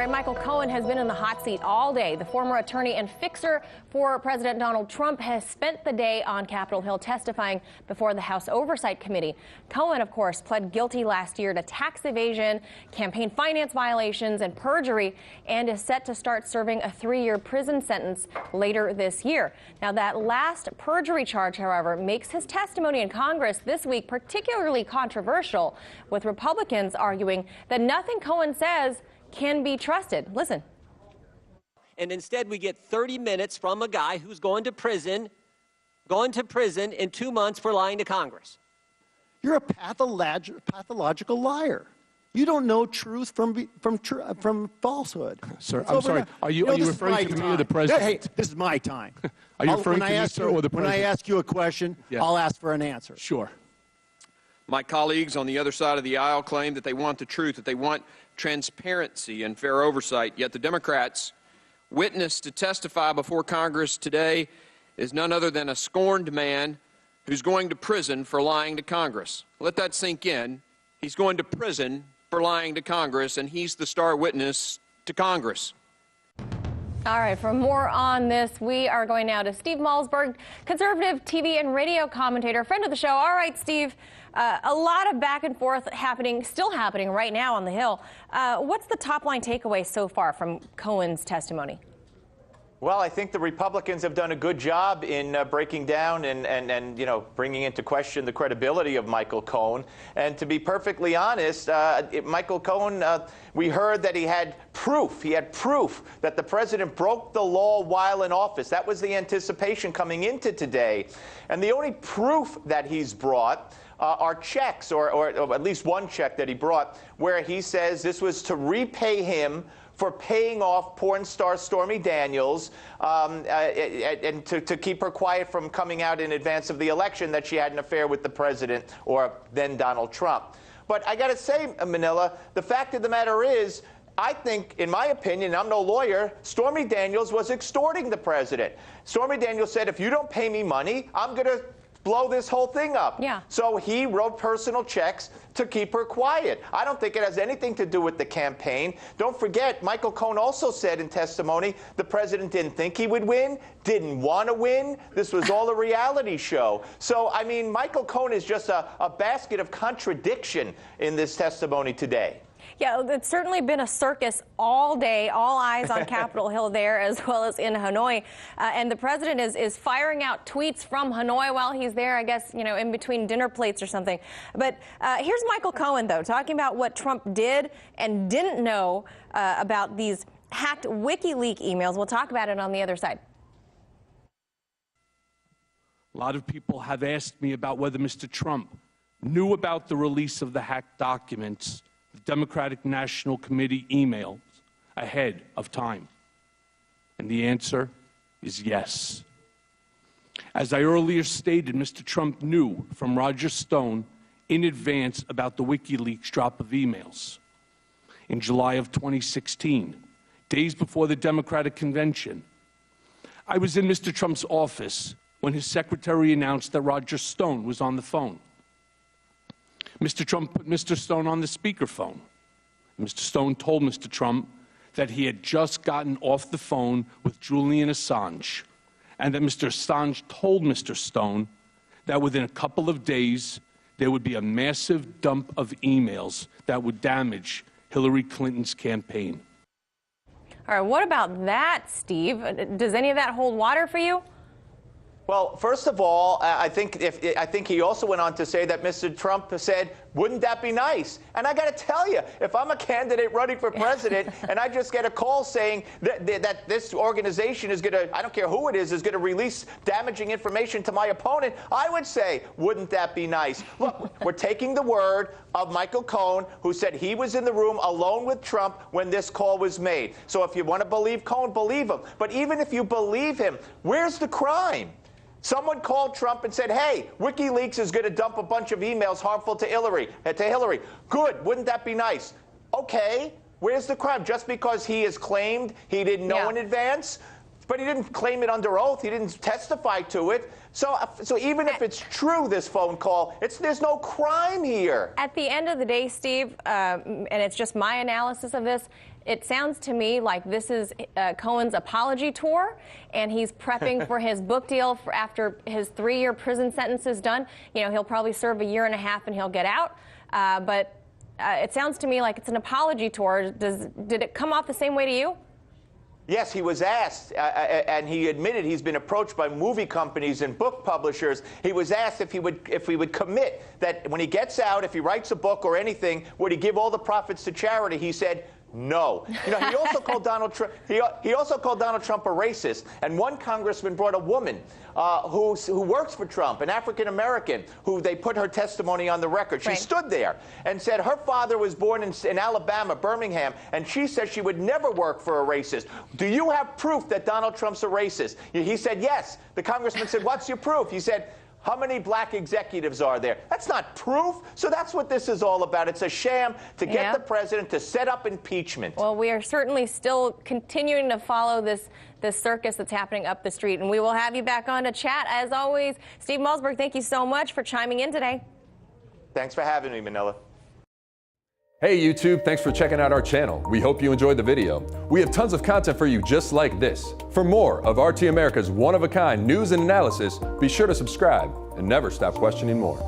right, Michael Cohen has been in the hot seat all day. The former attorney and fixer for President Donald Trump has spent the day on Capitol Hill testifying before the House Oversight Committee. Cohen, of course, pled guilty last year to tax evasion, campaign finance violations, and perjury, and is set to start serving a 3-year prison sentence later this year. Now, that last perjury charge, however, makes his testimony in Congress this week particularly controversial, with Republicans arguing that nothing Cohen says can be trusted. Listen. And instead we get 30 minutes from a guy who's going to prison in 2 months for lying to Congress. You're a pathological liar. You don't know truth from falsehood. Sir, I'm sorry. Are you referring to me or the president? Hey, this is my time. Are you referring to me, sir, or the president? When I ask you a question, yeah, I'll ask for an answer. Sure. My colleagues on the other side of the aisle claim that they want the truth, that they want transparency and fair oversight, yet the Democrats' witness to testify before Congress today is none other than a scorned man who's going to prison for lying to Congress. Let that sink in. He's going to prison for lying to Congress, and he's the star witness to Congress. All right, for more on this, we are going now to Steve Malzberg, conservative TV and radio commentator, friend of the show. All right, Steve, a lot of back and forth still happening right now on the Hill. What's the top line takeaway so far from Cohen's testimony? Well, I think the Republicans have done a good job in breaking down and bringing into question the credibility of Michael Cohen. And to be perfectly honest, Michael Cohen, we heard that he had proof. He had proof that the president broke the law while in office. That was the anticipation coming into today. And the only proof that he's brought are checks, or at least one check that he brought, where he says this was to repay him for paying off porn star Stormy Daniels and to keep her quiet from coming out in advance of the election that she had an affair with the president, or then Donald Trump. But I got to say, Manila, the fact of the matter is, I think, in my opinion, I'm no lawyer, Stormy Daniels was extorting the president. Stormy Daniels said, if you don't pay me money, I'm going to blow this whole thing up. Yeah. So he wrote personal checks to keep her quiet. I don't think it has anything to do with the campaign. Don't forget, Michael Cohen also said in testimony the president didn't think he would win, didn't want to win. This was all a reality show. So, I mean, Michael Cohen is just a basket of contradiction in this testimony today. Yeah, it's certainly been a circus all day, all eyes on Capitol Hill there, as well as in Hanoi. And the president is firing out tweets from Hanoi while he's there, I guess, in between dinner plates or something. But here's Michael Cohen, though, talking about what Trump did and didn't know about these hacked WikiLeaks emails. We'll talk about it on the other side. A lot of people have asked me about whether Mr. Trump knew about the release of the hacked documents, the Democratic National Committee emails, ahead of time. And the answer is yes. As I earlier stated, Mr. Trump knew from Roger Stone in advance about the WikiLeaks drop of emails. In July of 2016, days before the Democratic convention, I was in Mr. Trump's office when his secretary announced that Roger Stone was on the phone. Mr. Trump put Mr. Stone on the speakerphone. Mr. Stone told Mr. Trump that he had just gotten off the phone with Julian Assange, and that Mr. Assange told Mr. Stone that within a couple of days there would be a massive dump of emails that would damage Hillary Clinton's campaign. All right, what about that, Steve? Does any of that hold water for you? Well, first of all, I think he also went on to say that Mr. Trump said, wouldn't that be nice? And I got to tell you, if I'm a candidate running for president and I just get a call saying that this organization is going to, I don't care who it is going to release damaging information to my opponent, I would say, wouldn't that be nice? Look, we're taking the word of Michael Cohen, who said he was in the room alone with Trump when this call was made. So if you want to believe Cohen, believe him. But even if you believe him, where's the crime? Someone called Trump and said, hey, WikiLeaks is going to dump a bunch of emails harmful to Hillary. Good. Wouldn't that be nice? Okay. Where's the crime? Just because he has claimed he didn't know in advance? But he didn't claim it under oath. He didn't testify to it. So even if it's true, this phone call, there's no crime here. At the end of the day, Steve, and it's just my analysis of this, it sounds to me like this is Cohen's apology tour, and he's prepping for his book deal after his 3-year prison sentence is done. You know, he'll probably serve 1.5 years and he'll get out. But it sounds to me like it's an apology tour. Did it come off the same way to you? Yes, he was asked, and he admitted he's been approached by movie companies and book publishers. He was asked if he would commit that when he gets out, if he writes a book or anything, would he give all the profits to charity? He said, no. You know, he also called Donald Trump. He also called Donald Trump a racist. And one congressman brought a woman who works for Trump, an African American, who they put her testimony on the record. She stood there and said her father was born in Alabama, Birmingham, and she said she would never work for a racist. Do you have proof that Donald Trump's a racist? He said yes. The congressman said, "What's your proof?" He said, "How many black executives are there?" That's not proof. So that's what this is all about. It's a sham to get the president to set up impeachment. Well, we are certainly still continuing to follow this circus that's happening up the street, and we will have you back on to chat. As always, Steve Malzberg, thank you so much for chiming in today. Thanks for having me, Manila. Hey YouTube, thanks for checking out our channel. We hope you enjoyed the video. We have tons of content for you just like this. For more of RT America's one-of-a-kind news and analysis, be sure to subscribe and never stop questioning more.